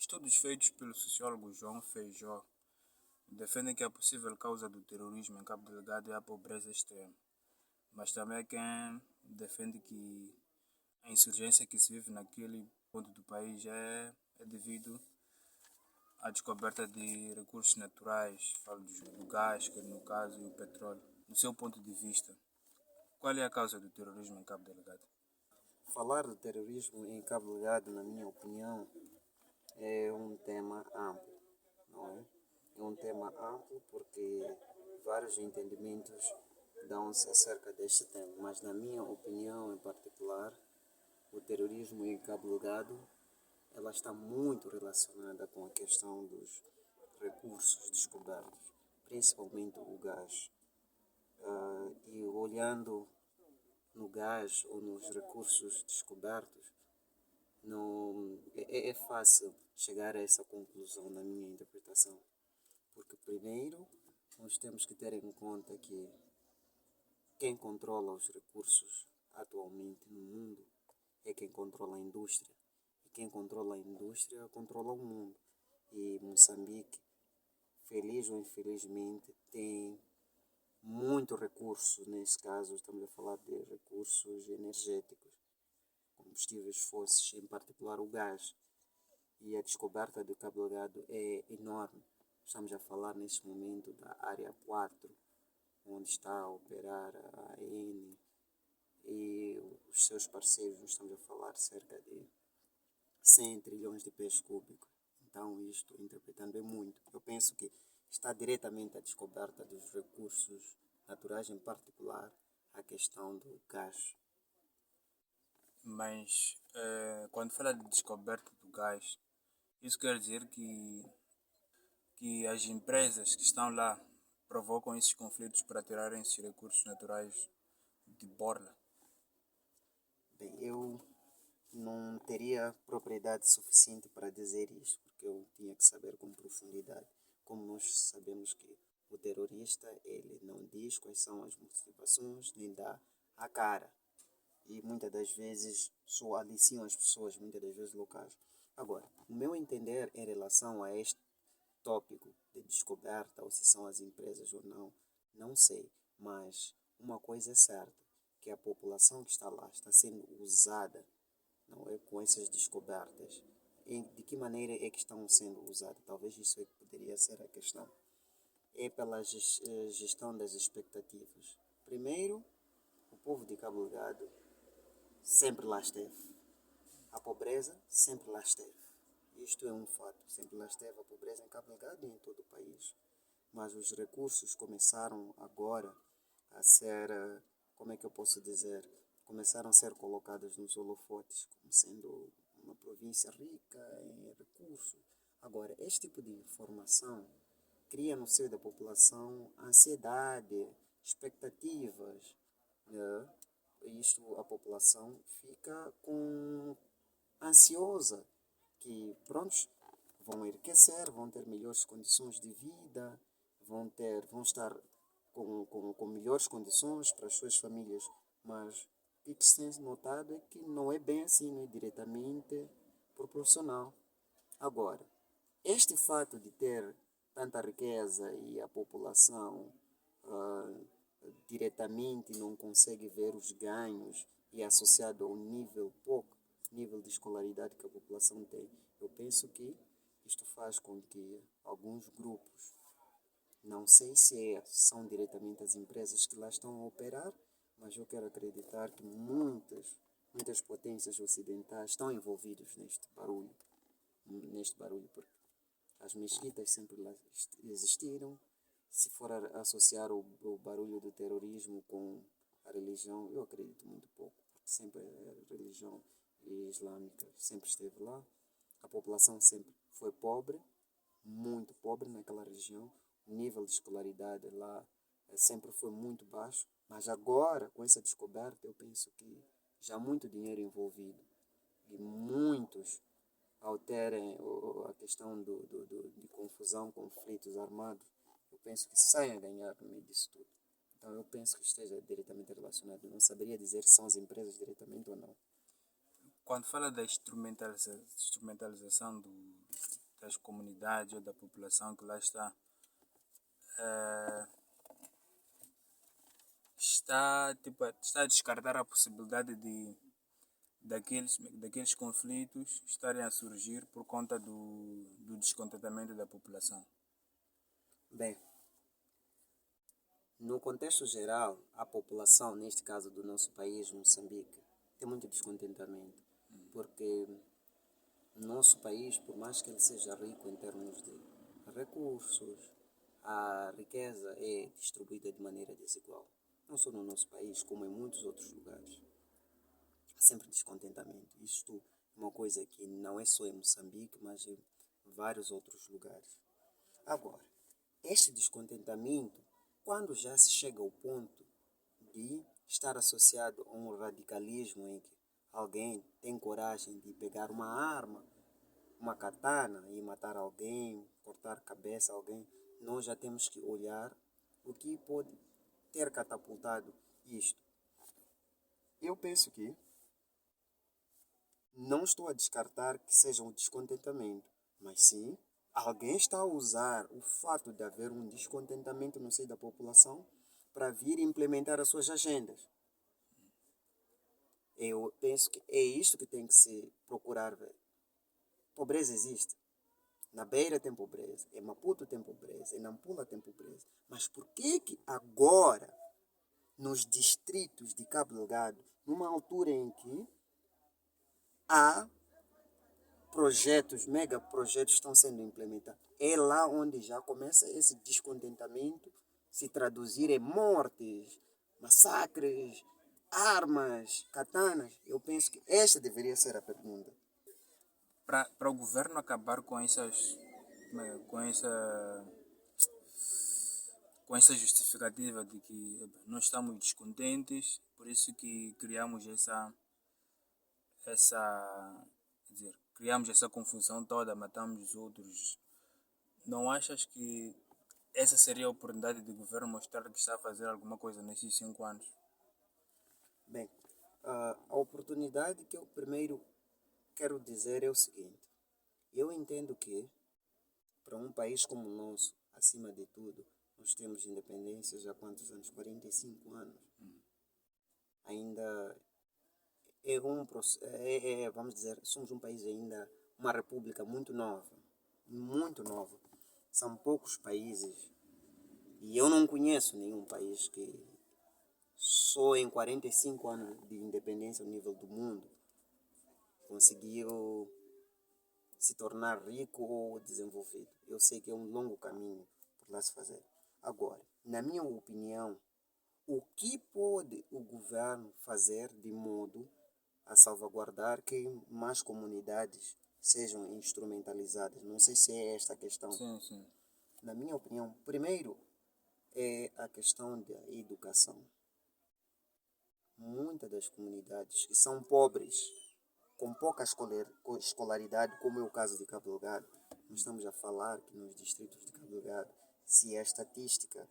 Estudos feitos pelo sociólogo João Feijó defendem que a possível causa do terrorismo em Cabo Delgado é a pobreza extrema, mas também há quem defende que a insurgência que se vive naquele ponto do país é devido à descoberta de recursos naturais, falo do gás, que no caso, e o petróleo. Do seu ponto de vista, qual é a causa do terrorismo em Cabo Delgado? Falar de terrorismo em Cabo Delgado, na minha opinião, é um tema amplo, não é? É um tema amplo porque vários entendimentos dão-se acerca deste tema, mas na minha opinião em particular, o terrorismo em Cabo Delgado, ela está muito relacionada com a questão dos recursos descobertos, principalmente o gás. E olhando no gás ou nos recursos descobertos, não, é fácil chegar a essa conclusão na minha interpretação. Porque primeiro nós temos que ter em conta que quem controla os recursos atualmente no mundo é quem controla a indústria. E quem controla a indústria controla o mundo. E Moçambique, feliz ou infelizmente, tem muito recurso. Nesse caso, estamos a falar de recursos energéticos, combustíveis fósseis, em particular o gás. E a descoberta do Cabo Delgado é enorme. Estamos a falar neste momento da área 4, onde está a operar a AN e os seus parceiros. Estamos a falar cerca de 100 trilhões de pés cúbicos. Então, isto, interpretando, é muito. Eu penso que está diretamente a descoberta dos recursos naturais, em particular a questão do gás. Mas quando fala de descoberta do gás, isso quer dizer que as empresas que estão lá provocam esses conflitos para tirarem esses recursos naturais de borla. Bem, eu não teria propriedade suficiente para dizer isso, porque eu tinha que saber com profundidade. Como nós sabemos que o terrorista, ele não diz quais são as motivações, nem dá a cara. E muitas das vezes só aliciam as pessoas, muitas das vezes locais. Agora, o meu entender em relação a este tópico de descoberta, ou se são as empresas ou não, não sei. Mas uma coisa é certa, que a população que está lá está sendo usada, não é, com essas descobertas. E de que maneira é que estão sendo usadas? Talvez isso é que poderia ser a questão. É pela gestão das expectativas. Primeiro, o povo de Cabo Delgado sempre lá esteve. A pobreza sempre lá esteve. Isto é um fato. Sempre lá esteve a pobreza em Cabo Delgado e em todo o país. Mas os recursos começaram agora a ser, como é que eu posso dizer, começaram a ser colocados nos holofotes, como sendo uma província rica em recursos. Agora, este tipo de informação cria no seio da população ansiedade, expectativas, né? Isto, a população fica ansiosa, que prontos, vão enriquecer, vão ter melhores condições de vida, vão estar com melhores condições para as suas famílias. Mas o que se tem notado é que não é bem assim, não é diretamente proporcional. Agora, este fato de ter tanta riqueza e a população ah, diretamente não consegue ver os ganhos e associado ao nível pouco, nível de escolaridade que a população tem, eu penso que isto faz com que alguns grupos, não sei se são diretamente as empresas que lá estão a operar, mas eu quero acreditar que muitas potências ocidentais estão envolvidas neste barulho, porque as mesquitas sempre lá existiram. Se for associar o barulho do terrorismo com a religião, eu acredito muito pouco, porque sempre a religião islâmica sempre esteve lá. A população sempre foi pobre, muito pobre naquela região. O nível de escolaridade lá sempre foi muito baixo, mas agora, com essa descoberta, eu penso que já há muito dinheiro envolvido e muitos, ao terem a questão de confusão, conflitos armados, eu penso que saem a ganhar no meio disso tudo. Então eu penso que esteja diretamente relacionado. Não saberia dizer se são as empresas diretamente ou não. Quando fala da instrumentalização das comunidades ou da população que lá está, eh, está a descartar a possibilidade daqueles conflitos estarem a surgir por conta do descontentamento da população. Bem, no contexto geral, a população, neste caso do nosso país, Moçambique, tem muito descontentamento, porque o nosso país, por mais que ele seja rico em termos de recursos, a riqueza é distribuída de maneira desigual. Não só no nosso país, como em muitos outros lugares. Há sempre descontentamento. Isto é uma coisa que não é só em Moçambique, mas em vários outros lugares. Agora, este descontentamento, quando já se chega ao ponto de estar associado a um radicalismo em que alguém tem coragem de pegar uma arma, uma katana e matar alguém, cortar a cabeça a alguém, nós já temos que olhar o que pode ter catapultado isto. Eu penso que não estou a descartar que seja um descontentamento, mas sim alguém está a usar o fato de haver um descontentamento no seio da população para vir implementar as suas agendas. Eu penso que é isto que tem que se procurar ver. Pobreza existe. Na Beira tem pobreza, em Maputo tem pobreza, em Nampula tem pobreza. Mas por que agora, nos distritos de Cabo Delgado, numa altura em que há projetos, megaprojetos estão sendo implementados, é lá onde já começa esse descontentamento se traduzir em mortes, massacres, armas, katanas? Eu penso que esta deveria ser a pergunta. Para o governo acabar com com essa com essa justificativa de que nós estamos descontentes, por isso que criamos criamos essa confusão toda, matamos os outros. Não achas que essa seria a oportunidade do governo mostrar que está a fazer alguma coisa nesses 5 anos? Bem, a oportunidade que eu primeiro quero dizer é o seguinte. Eu entendo que, para um país como o nosso, acima de tudo, nós temos independência já há quantos anos? 45 anos. Ainda vamos dizer, somos um país ainda, uma república muito nova. Muito nova. São poucos países. E eu não conheço nenhum país que só em 45 anos de independência ao nível do mundo conseguiu se tornar rico ou desenvolvido. Eu sei que é um longo caminho por lá se fazer. Agora, na minha opinião, o que pode o governo fazer de modo a salvaguardar que mais comunidades sejam instrumentalizadas? Não sei se é esta a questão. Sim, sim. Na minha opinião, primeiro é a questão da educação. Muitas das comunidades que são pobres, com pouca escolaridade, como é o caso de Cabo Delgado, nós estamos a falar que nos distritos de Cabo Delgado, se a estatística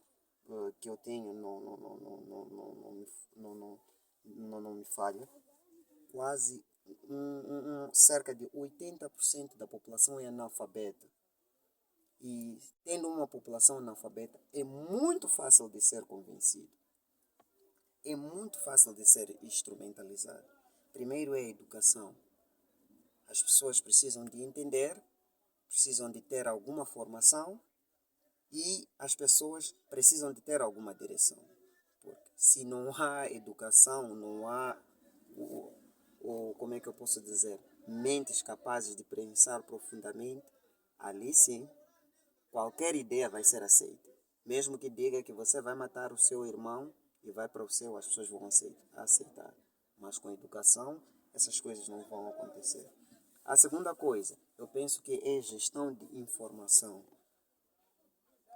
que eu tenho não me falha, quase cerca de 80% da população é analfabeta. E tendo uma população analfabeta, é muito fácil de ser convencido. É muito fácil de ser instrumentalizado. Primeiro é a educação. As pessoas precisam de entender, precisam de ter alguma formação e as pessoas precisam de ter alguma direção. Porque se não há educação, não há, como é que eu posso dizer, mentes capazes de pensar profundamente, ali sim, qualquer ideia vai ser aceita. Mesmo que diga que você vai matar o seu irmão e vai para o céu, as pessoas vão aceitar. Mas com educação, essas coisas não vão acontecer. A segunda coisa, eu penso que é gestão de informação.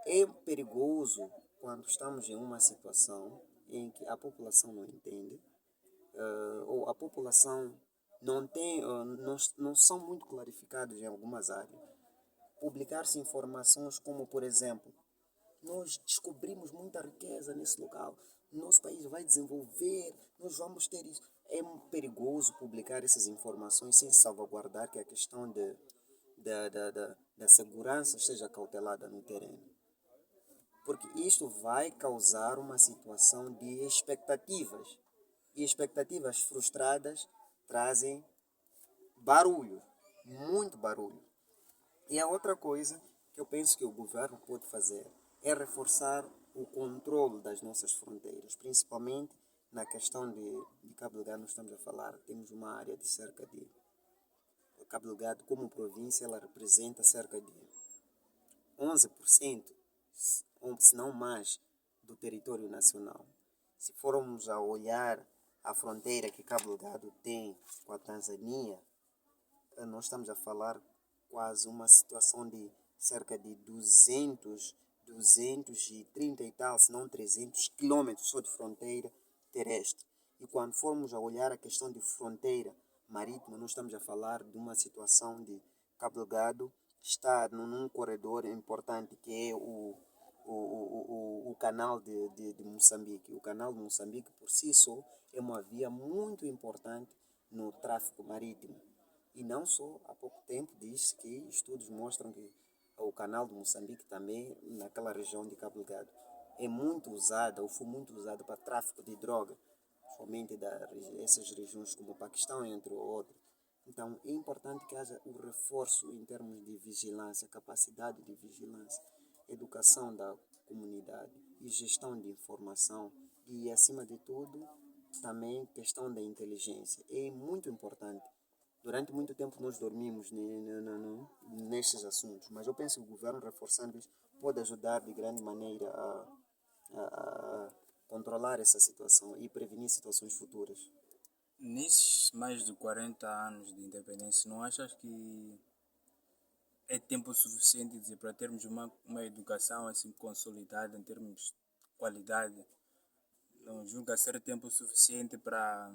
É perigoso quando estamos em uma situação em que a população não entende, ou a população não são muito clarificados em algumas áreas. Publicar-se informações como, por exemplo, nós descobrimos muita riqueza nesse local, nosso país vai desenvolver, nós vamos ter isso. é perigoso publicar essas informações sem salvaguardar que a questão da segurança esteja cautelada no terreno. Porque isto vai causar uma situação de expectativas. E expectativas frustradas trazem barulho, muito barulho. E a outra coisa que eu penso que o governo pode fazer é reforçar o controle das nossas fronteiras, principalmente na questão de Cabo Delgado. Nós estamos a falar, temos uma área de cerca de Cabo Delgado como província, ela representa cerca de 11%, se não mais, do território nacional. Se formos a olhar a fronteira que Cabo Delgado tem com a Tanzânia, nós estamos a falar quase uma situação de cerca de 230 e tal, se não 300 quilômetros só de fronteira terrestre. E quando formos a olhar a questão de fronteira marítima, nós estamos a falar de uma situação de Cabo Delgado está num corredor importante que é o canal de Moçambique. O canal de Moçambique por si só é uma via muito importante no tráfego marítimo. E não só, há pouco tempo diz que estudos mostram que o canal de Moçambique também, naquela região de Cabo Delgado, é muito usada ou foi muito usada para tráfico de droga, somente dessas regiões como o Paquistão, entre outros. Então, é importante que haja o reforço em termos de vigilância, capacidade de vigilância, educação da comunidade e gestão de informação e, acima de tudo, também questão da inteligência. É muito importante. Durante muito tempo nós dormimos nestes assuntos, mas eu penso que o governo reforçando isso pode ajudar de grande maneira a controlar essa situação e prevenir situações futuras. Nesses mais de 40 anos de independência, não achas que é tempo suficiente dizer, para termos uma educação assim consolidada em termos de qualidade? Não julga ser tempo suficiente para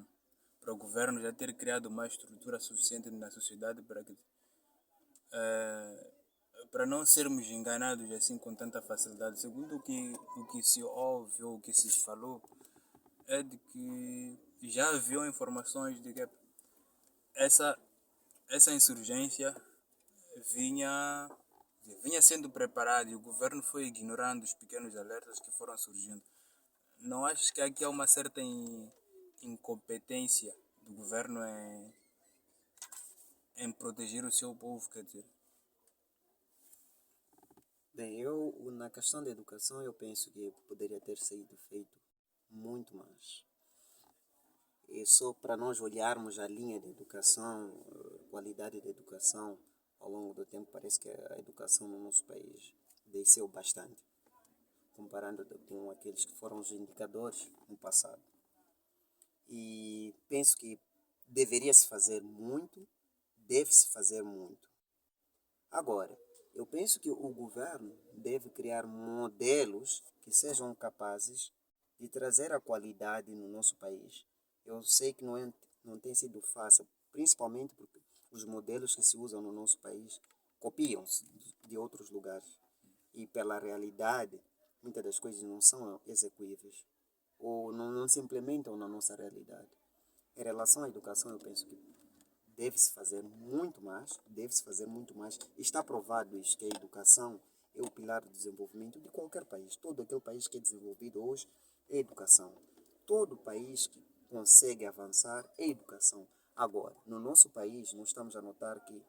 o governo já ter criado uma estrutura suficiente na sociedade para não sermos enganados assim com tanta facilidade? Segundo o que se ouve ou o que se falou, é de que já haviam informações de que essa, essa insurgência vinha, vinha sendo preparada e o governo foi ignorando os pequenos alertas que foram surgindo. Não achas que aqui há uma certa incompetência do governo em proteger o seu povo, quer dizer? Bem, eu na questão da educação eu penso que poderia ter sido feito muito mais. E só para nós olharmos a linha de educação, qualidade da educação, ao longo do tempo parece que a educação no nosso país desceu bastante, comparando com aqueles que foram os indicadores no passado. E penso que deveria-se fazer muito, deve-se fazer muito. Agora, eu penso que o governo deve criar modelos que sejam capazes de trazer a qualidade no nosso país. Eu sei que não tem sido fácil, principalmente porque os modelos que se usam no nosso país copiam-se de outros lugares. E pela realidade, muitas das coisas não são execuíveis ou não se implementam na nossa realidade. Em relação à educação, eu penso que deve-se fazer muito mais, deve-se fazer muito mais. Está provado isso, que a educação é o pilar do desenvolvimento de qualquer país. Todo aquele país que é desenvolvido hoje é educação. Todo país que consegue avançar é educação. Agora, no nosso país, nós estamos a notar que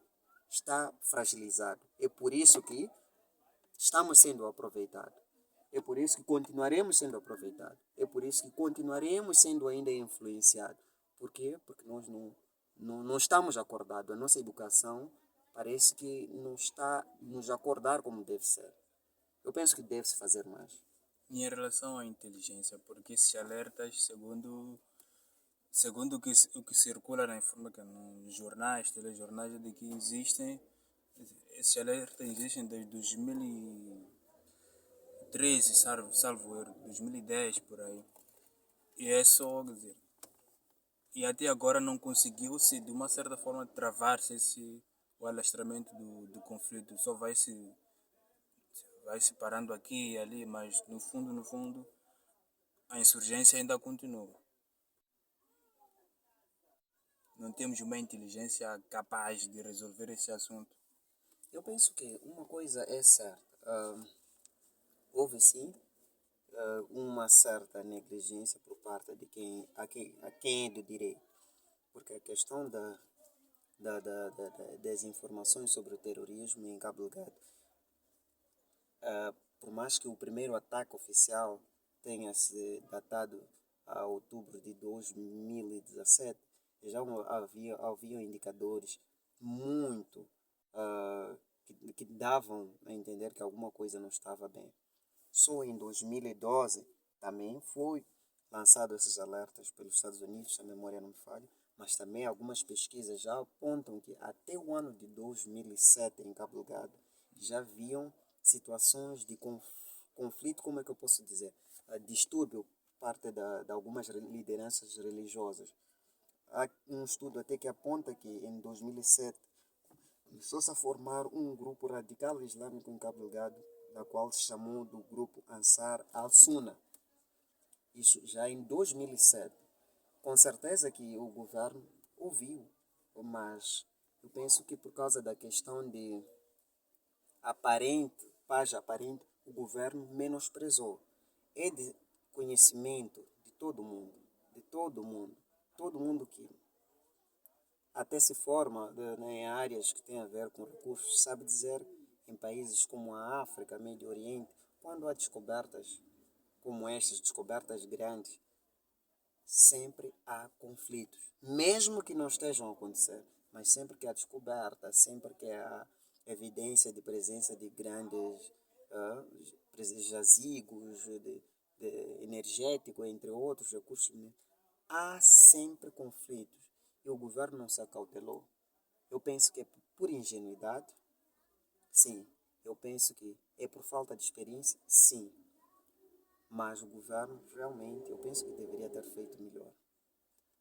está fragilizado. É por isso que estamos sendo aproveitados. É por isso que continuaremos sendo aproveitados. É por isso que continuaremos sendo ainda influenciados. Por quê? Porque nós não estamos acordados. A nossa educação parece que não está nos acordar como deve ser. Eu penso que deve-se fazer mais. E em relação à inteligência, porque esses alertas, segundo o que circula na informática, nos jornais, telejornais, é de que esses alertas existem desde 2013, salvo erro, 2010 por aí. E é só, quer dizer, e até agora não conseguiu-se, de uma certa forma, travar-se o alastramento do conflito. Só vai se parando aqui e ali, mas no fundo, a insurgência ainda continua. não temos uma inteligência capaz de resolver esse assunto? Eu penso que uma coisa é certa. Houve sim uma certa negligência por parte de quem é do direito. Porque a questão das informações sobre o terrorismo em Cabo Delgado, por mais que o primeiro ataque oficial tenha se datado a outubro de 2017, já haviam indicadores muito que davam a entender que alguma coisa não estava bem. Só em 2012 também foi lançado esses alertas pelos Estados Unidos, se a memória não me falha, mas também algumas pesquisas já apontam que até o ano de 2007 em Cabo Delgado já haviam situações de conflito, como é que eu posso dizer, distúrbio por parte de algumas lideranças religiosas. Há um estudo até que aponta que em 2007 começou-se a formar um grupo radical islâmico em Cabo Delgado, da qual se chamou do grupo Ansar al-Sunna. Isso já em 2007. Com certeza que o governo ouviu, mas eu penso que por causa da questão de paz aparente, o governo menosprezou. É de conhecimento de todo mundo, todo mundo que até se forma em áreas que têm a ver com recursos, sabe dizer, em países como a África, Médio Oriente, quando há descobertas como estas, descobertas grandes, sempre há conflitos, mesmo que não estejam a acontecer, mas sempre que há descoberta, sempre que há evidência de presença de grandes jazigos, de energético, entre outros recursos, há sempre conflitos e o governo não se acautelou. Eu penso que é por ingenuidade, sim. Eu penso que é por falta de experiência, sim. Mas o governo realmente, eu penso que deveria ter feito melhor.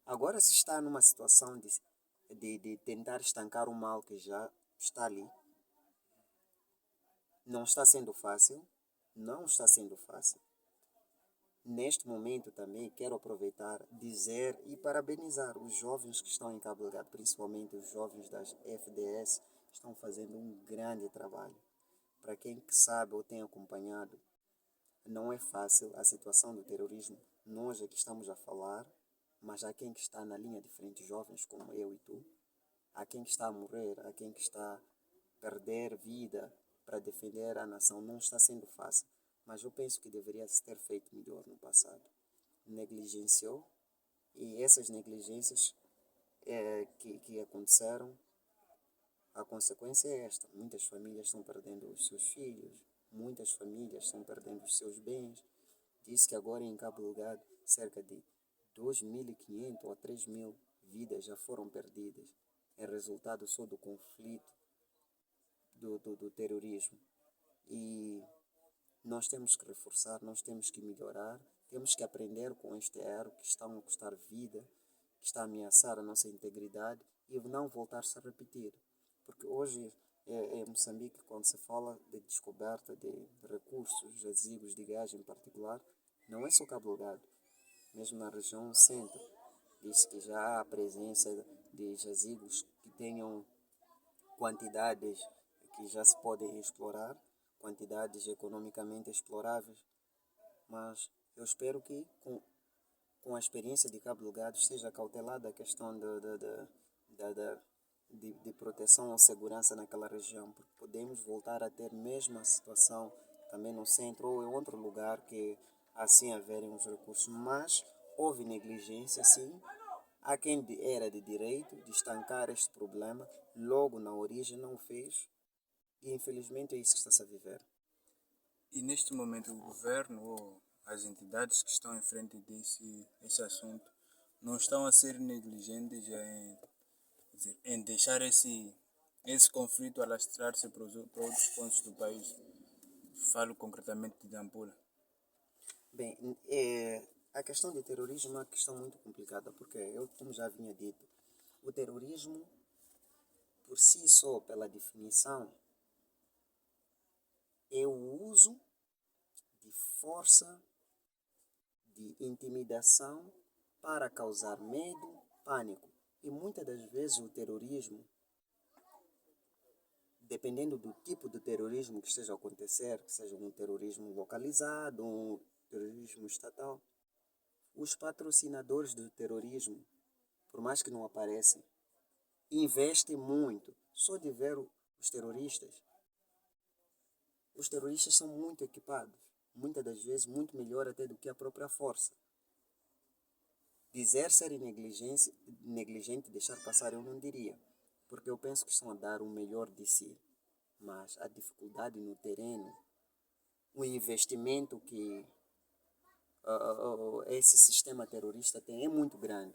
Agora se está numa situação de tentar estancar o mal que já está ali. Não está sendo fácil. Não está sendo fácil. Neste momento também quero aproveitar, dizer e parabenizar os jovens que estão em Cabo Delgado, principalmente os jovens das FDS, estão fazendo um grande trabalho. Para quem que sabe ou tem acompanhado, não é fácil a situação do terrorismo. Nós aqui estamos a falar, mas há quem que está na linha de frente, jovens como eu e tu. Há quem que está a morrer, há quem que está a perder vida para defender a nação. Não está sendo fácil, mas eu penso que deveria se ter feito melhor no passado. Negligenciou e essas negligências que aconteceram, a consequência é esta. Muitas famílias estão perdendo os seus filhos, muitas famílias estão perdendo os seus bens. Diz que agora em Cabo Delgado cerca de 2.500 ou 3.000 vidas já foram perdidas em resultado só do conflito do terrorismo. E nós temos que reforçar, nós temos que melhorar, temos que aprender com este erro que está a custar vida, que está a ameaçar a nossa integridade e não voltar-se a repetir. Porque hoje em Moçambique, quando se fala de descoberta de recursos, jazigos de gás em particular, não é só Cabo Delgado. Mesmo na região centro, diz que já há a presença de jazigos que tenham quantidades que já se podem explorar, quantidades economicamente exploráveis, mas eu espero que com a experiência de Cabo Delgado esteja cautelada a questão de proteção ou segurança naquela região, porque podemos voltar a ter a mesma situação também no centro ou em outro lugar que assim haverem os recursos, mas houve negligência, sim. Há quem era de direito de estancar este problema, logo na origem não o fez, e infelizmente é isso que está-se a viver. E neste momento o governo ou as entidades que estão em frente desse assunto não estão a ser negligentes em deixar esse conflito alastrar-se para outros pontos do país. Falo concretamente de Nampula. Bem, a questão do terrorismo é uma questão muito complicada, porque eu, como já vinha dito, o terrorismo, por si só, pela definição, é o uso de força, de intimidação para causar medo, pânico. E muitas das vezes o terrorismo, dependendo do tipo de terrorismo que esteja a acontecer, que seja um terrorismo localizado, um terrorismo estatal, os patrocinadores do terrorismo, por mais que não apareçam, investem muito. Só de ver os terroristas são muito equipados, muitas das vezes muito melhor até do que a própria força. Dizer ser negligente, deixar passar, eu não diria, porque eu penso que estão a dar o melhor de si. Mas a dificuldade no terreno, o investimento que esse sistema terrorista tem é muito grande.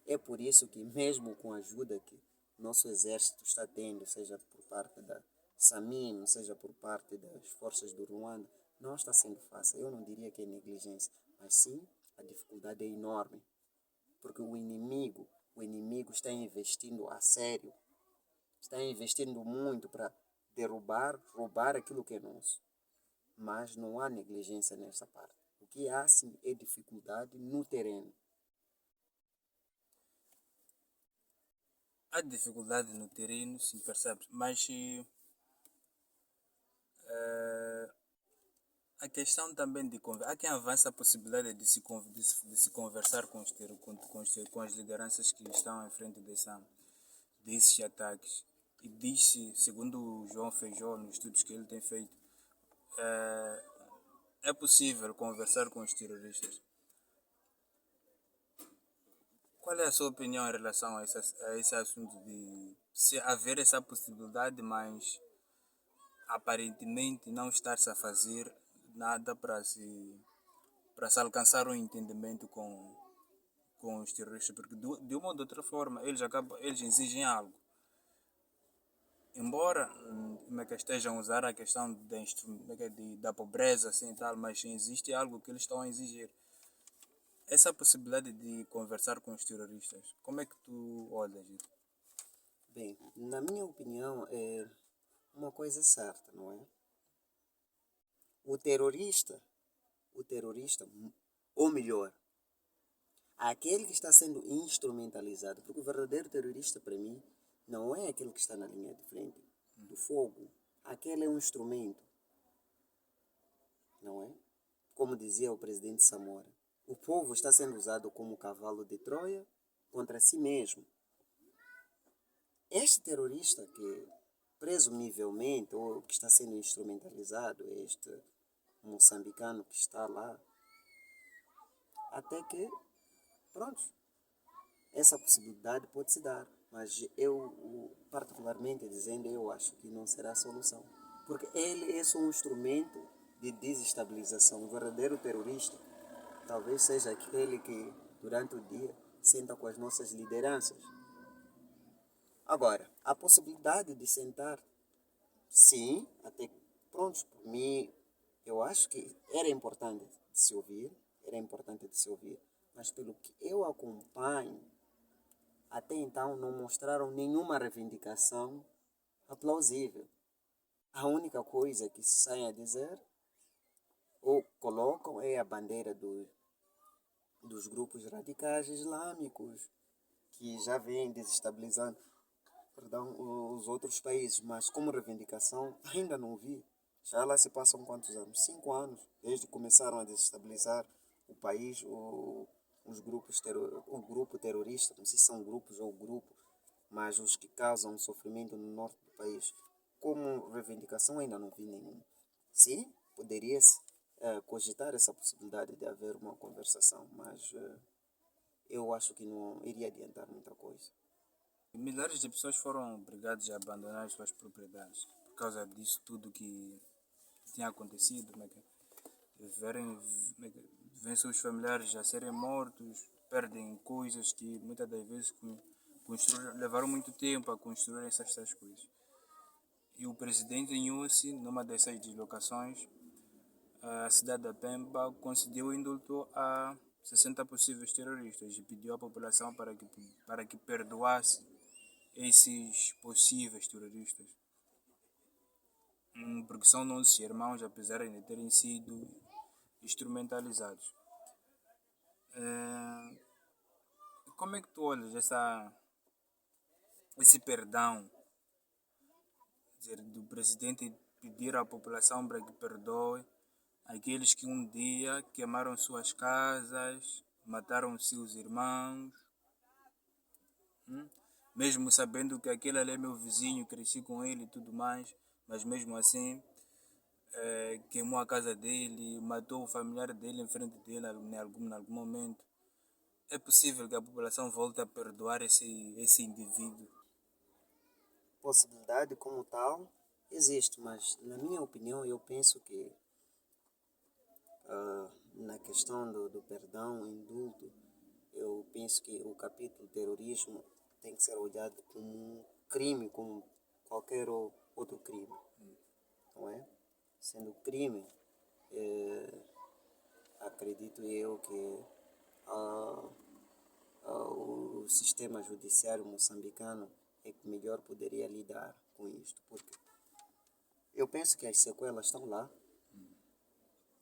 É por isso que, mesmo com a ajuda que nosso exército está tendo, seja por parte da SAMIM, seja por parte das forças do Ruanda, não está sendo fácil. Eu não diria que é negligência, mas sim a dificuldade é enorme. Porque o inimigo está investindo a sério, está investindo muito para roubar aquilo que é nosso. Mas não há negligência nessa parte. O que há sim é dificuldade no terreno. Há dificuldade no terreno, sim, percebes? Mas a questão também de conversar. Há quem avança a possibilidade de se conversar com as lideranças que estão em frente desses ataques. E diz-se, segundo o João Feijó, nos estudos que ele tem feito, é possível conversar com os terroristas. Qual é a sua opinião em relação a esse assunto de se haver essa possibilidade, mas aparentemente não estar-se a fazer nada para se alcançar um entendimento com os terroristas? Porque de uma ou de outra forma eles exigem algo. Embora como é que estejam a usar a questão da pobreza assim, e tal, mas existe algo que eles estão a exigir. Essa possibilidade de conversar com os terroristas, como é que tu olhas isso? Bem, na minha opinião, é uma coisa certa, não é? O terrorista, ou melhor, aquele que está sendo instrumentalizado, porque o verdadeiro terrorista, para mim, não é aquele que está na linha de frente do fogo. Aquele é um instrumento, não é? Como dizia o presidente Samora, o povo está sendo usado como cavalo de Troia contra si mesmo. Este terrorista que, presumivelmente, ou que está sendo instrumentalizado, este moçambicano que está lá, até que, pronto, essa possibilidade pode se dar. Mas eu, particularmente dizendo, eu acho que não será a solução. Porque ele é só um instrumento de desestabilização. O verdadeiro terrorista talvez seja aquele que, durante o dia, senta com as nossas lideranças. Agora, a possibilidade de sentar, sim, até pronto, por mim, eu acho que era importante de se ouvir, mas pelo que eu acompanho, até então não mostraram nenhuma reivindicação plausível. A única coisa que se saem a dizer ou colocam é a bandeira dos grupos radicais islâmicos que já vêm desestabilizando, os outros países, mas como reivindicação ainda não vi. Já lá se passam quantos anos? 5 anos, desde que começaram a desestabilizar o país, o grupo terrorista, não sei se são grupos ou grupo, mas os que causam sofrimento no norte do país. Como reivindicação ainda não vi nenhuma. Sim, poderia-se cogitar essa possibilidade de haver uma conversação, mas eu acho que não iria adiantar muita coisa. Milhares de pessoas foram obrigadas a abandonar suas propriedades por causa disso tudo que tinha acontecido. Vêm seus familiares a serem mortos, perdem coisas que muitas das vezes levaram muito tempo a construir essas coisas. E o presidente Nyusi, numa dessas deslocações, a cidade da Pemba concedeu o indulto a 60 possíveis terroristas e pediu à população para que perdoasse esses possíveis terroristas. Porque são nossos irmãos, apesar de terem sido instrumentalizados. Como é que tu olhas esse perdão, quer dizer, do presidente pedir à população para que perdoe aqueles que um dia queimaram suas casas, mataram seus irmãos, mesmo sabendo que aquele ali é meu vizinho, cresci com ele e tudo mais, mas mesmo assim queimou a casa dele, matou o familiar dele em frente dele em algum momento. É possível que a população volte a perdoar esse indivíduo. Possibilidade como tal existe, mas na minha opinião eu penso que na questão do perdão, indulto, eu penso que o capítulo terrorismo tem que ser olhado como um crime, como qualquer outro crime, não é? Sendo crime, acredito eu que o sistema judiciário moçambicano é que melhor poderia lidar com isto, porque eu penso que as sequelas estão lá.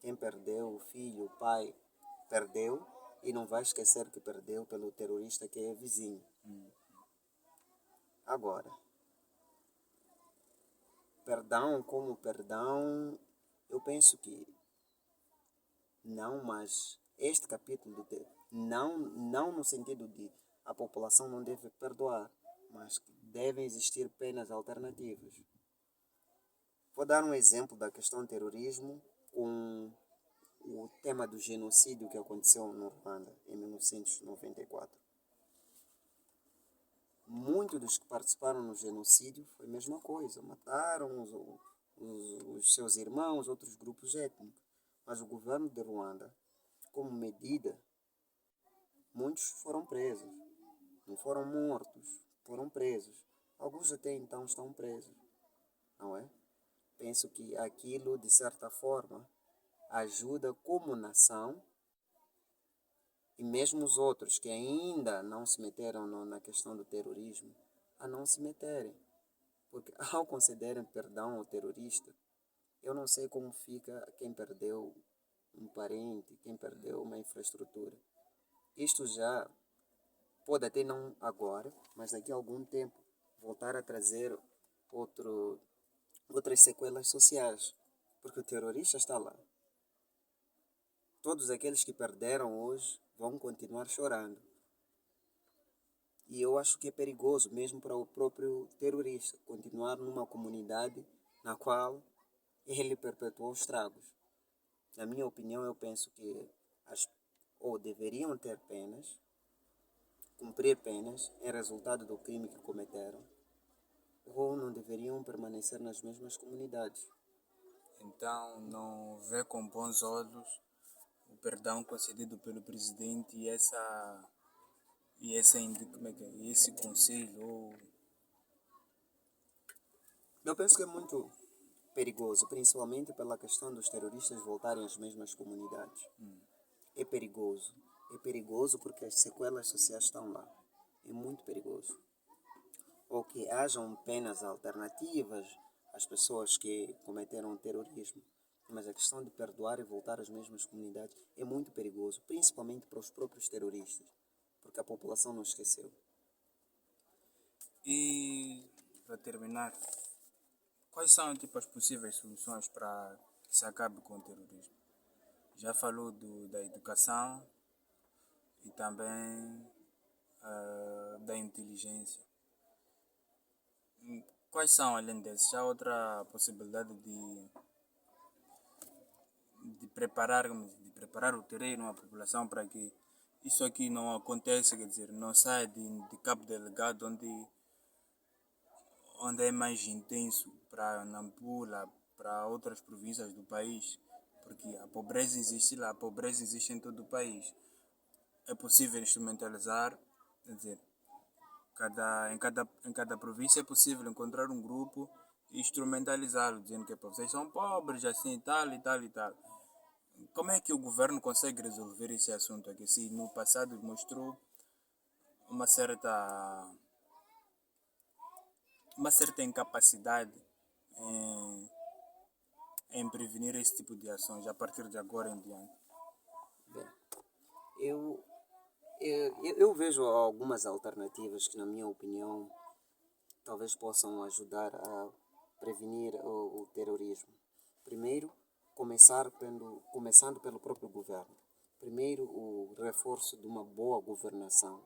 Quem perdeu, o filho, o pai, perdeu e não vai esquecer que perdeu pelo terrorista que é vizinho. Agora, perdão como perdão, eu penso que não, mas este capítulo não no sentido de a população não deve perdoar, mas que devem existir penas alternativas. Vou dar um exemplo da questão do terrorismo com o tema do genocídio que aconteceu no Ruanda em 1994. Muitos dos que participaram no genocídio foi a mesma coisa, mataram os seus irmãos, outros grupos étnicos. Mas o governo de Ruanda, como medida, muitos foram presos. Não foram mortos, foram presos. Alguns até então estão presos, não é? Penso que aquilo, de certa forma, ajuda como nação e mesmo os outros que ainda não se meteram na questão do terrorismo, a não se meterem. Porque ao concederem perdão ao terrorista, eu não sei como fica quem perdeu um parente, quem perdeu uma infraestrutura. Isto já pode até não agora, mas daqui a algum tempo voltar a trazer outras sequelas sociais, porque o terrorista está lá. Todos aqueles que perderam hoje vão continuar chorando. E eu acho que é perigoso mesmo para o próprio terrorista continuar numa comunidade na qual ele perpetuou os estragos. Na minha opinião, eu penso que ou deveriam ter penas, cumprir penas em resultado do crime que cometeram, ou não deveriam permanecer nas mesmas comunidades. Então, não vê com bons olhos o perdão concedido pelo presidente e esse conselho. Eu penso que é muito perigoso, principalmente pela questão dos terroristas voltarem às mesmas comunidades. É perigoso. É perigoso porque as sequelas sociais estão lá. É muito perigoso. Ou que hajam penas alternativas às pessoas que cometeram terrorismo. Mas a questão de perdoar e voltar às mesmas comunidades é muito perigoso, principalmente para os próprios terroristas, porque a população não esqueceu. E, para terminar, quais são tipo, as possíveis soluções para que se acabe com o terrorismo? Já falou da educação e também da inteligência. Quais são, além desses, há outra possibilidade de preparar o terreno, a população, para que isso aqui não aconteça, quer dizer, não saia de Cabo Delgado, onde é mais intenso, para Nampula, para outras províncias do país, porque a pobreza existe lá, a pobreza existe em todo o país. É possível instrumentalizar, quer dizer, em cada província é possível encontrar um grupo e instrumentalizá-lo, dizendo que vocês são pobres, assim, tal e tal e tal. Como é que o governo consegue resolver esse assunto aqui? Se no passado mostrou uma certa, uma certa incapacidade em, em prevenir esse tipo de ações a partir de agora em diante. Bem, eu vejo algumas alternativas que, na minha opinião, talvez possam ajudar a prevenir o terrorismo. Primeiro, começando pelo próprio governo. Primeiro, o reforço de uma boa governação.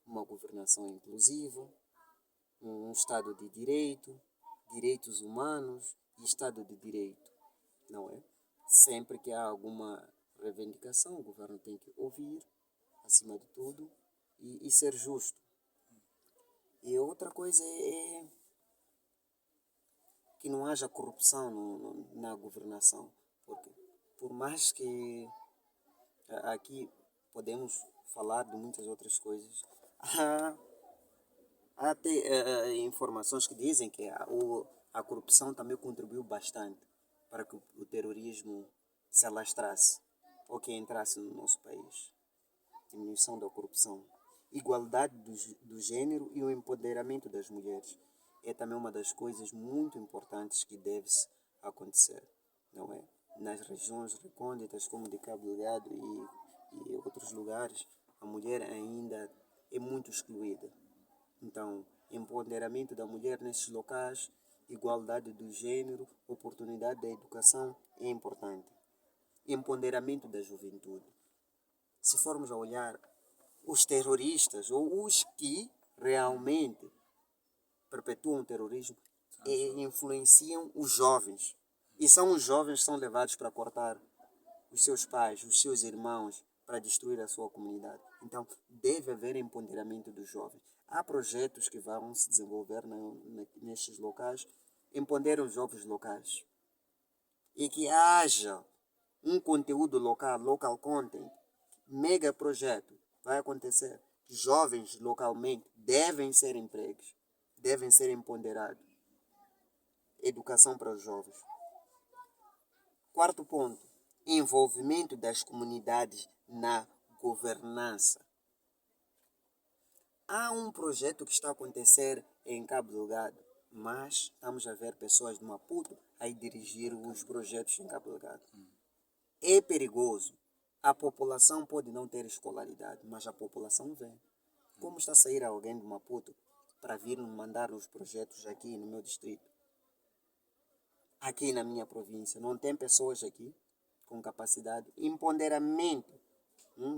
Uma governação inclusiva, um Estado de Direito, direitos humanos e Estado de Direito. Não é? Sempre que há alguma reivindicação, o governo tem que ouvir, acima de tudo, e ser justo. E outra coisa é que não haja corrupção na governação. Porque, por mais que aqui podemos falar de muitas outras coisas, há até informações que dizem que a corrupção também contribuiu bastante para que o terrorismo se alastrasse ou que entrasse no nosso país. Diminuição da corrupção, igualdade do gênero e o empoderamento das mulheres. É também uma das coisas muito importantes que deve acontecer, não é? Nas regiões recônditas como de Cabo Delgado e outros lugares, a mulher ainda é muito excluída. Então, empoderamento da mulher nesses locais, igualdade do gênero, oportunidade da educação é importante. Empoderamento da juventude. Se formos a olhar os terroristas ou os que realmente perpetuam o terrorismo influenciam os jovens. E são os jovens que são levados para cortar os seus pais, os seus irmãos, para destruir a sua comunidade. Então, deve haver empoderamento dos jovens. Há projetos que vão se desenvolver nestes locais, empoderam os jovens locais. E que haja um conteúdo local, local content, mega projeto, vai acontecer. Jovens localmente devem ser empregos, devem ser empoderados. Educação para os jovens. Quarto ponto, envolvimento das comunidades na governança. Há um projeto que está a acontecer em Cabo Delgado, mas estamos a ver pessoas de Maputo a dirigir os projetos em Cabo Delgado. É perigoso. A população pode não ter escolaridade, mas a população vem. Como está a sair alguém de Maputo para vir mandar os projetos aqui no meu distrito? Aqui na minha província, não tem pessoas aqui com capacidade, empoderamento,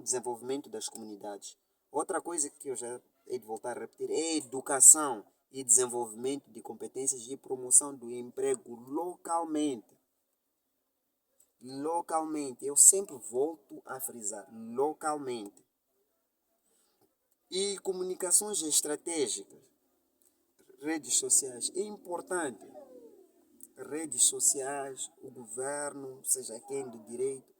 desenvolvimento das comunidades. Outra coisa que eu já hei de voltar a repetir é educação e desenvolvimento de competências e promoção do emprego localmente. Localmente, eu sempre volto a frisar, localmente. E comunicações estratégicas, redes sociais, é importante. Redes sociais, o governo, seja quem do direito,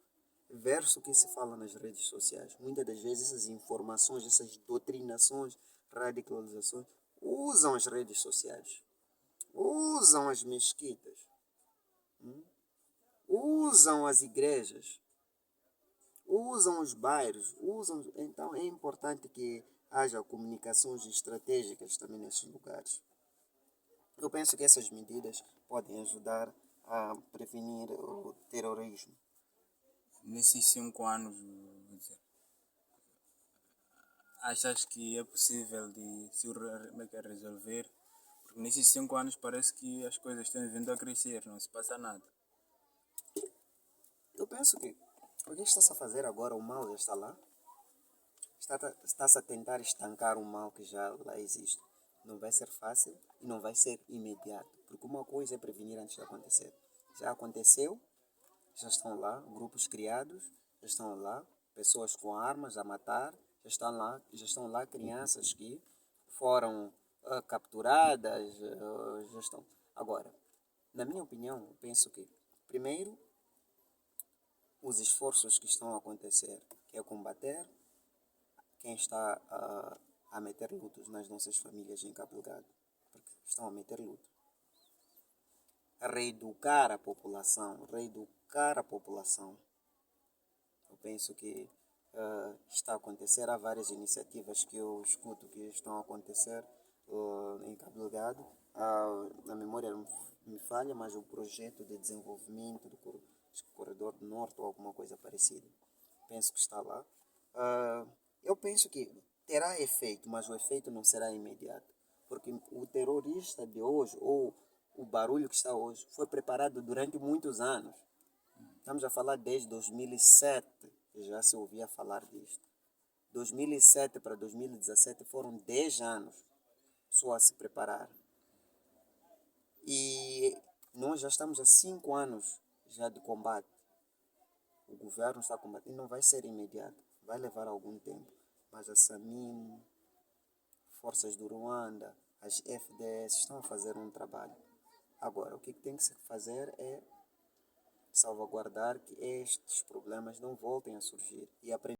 verso o que se fala nas redes sociais. Muitas das vezes essas informações, essas doutrinações, radicalizações, usam as redes sociais, usam as mesquitas, usam as igrejas, usam os bairros, usam. Então é importante que haja comunicações estratégicas também nesses lugares. Eu penso que essas medidas podem ajudar a prevenir o terrorismo. Nesses 5 anos, quer dizer, achas que é possível de se resolver? Porque nesses 5 anos parece que as coisas têm vindo a crescer, não se passa nada. Eu penso que o que está-se a fazer agora, o mal já está lá. Está-se a tentar estancar o mal que já lá existe. Não vai ser fácil e não vai ser imediato. Porque uma coisa é prevenir antes de acontecer. Já aconteceu, já estão lá grupos criados, já estão lá pessoas com armas a matar, já estão lá crianças que foram capturadas, já estão. Agora, na minha opinião, eu penso que, primeiro, os esforços que estão a acontecer, que é combater quem está a meter lutos nas nossas famílias em Cabo Delgado, porque estão a meter luto. Reeducar a população. Eu penso que está a acontecer, há várias iniciativas que eu escuto que estão a acontecer em Cabo Delgado. A memória me falha, mas o projeto de desenvolvimento do Corredor do Norte ou alguma coisa parecida, penso que está lá. Eu penso que terá efeito, mas o efeito não será imediato. Porque o terrorista de hoje, ou o barulho que está hoje, foi preparado durante muitos anos. Estamos a falar desde 2007, que já se ouvia falar disto. 2007 para 2017 foram 10 anos só a se preparar. E nós já estamos há 5 anos já de combate. O governo está combatendo, não vai ser imediato, vai levar algum tempo. Mas a SAMIM, forças do Ruanda, as FDS estão a fazer um trabalho. Agora, o que tem que se fazer é salvaguardar que estes problemas não voltem a surgir e aprender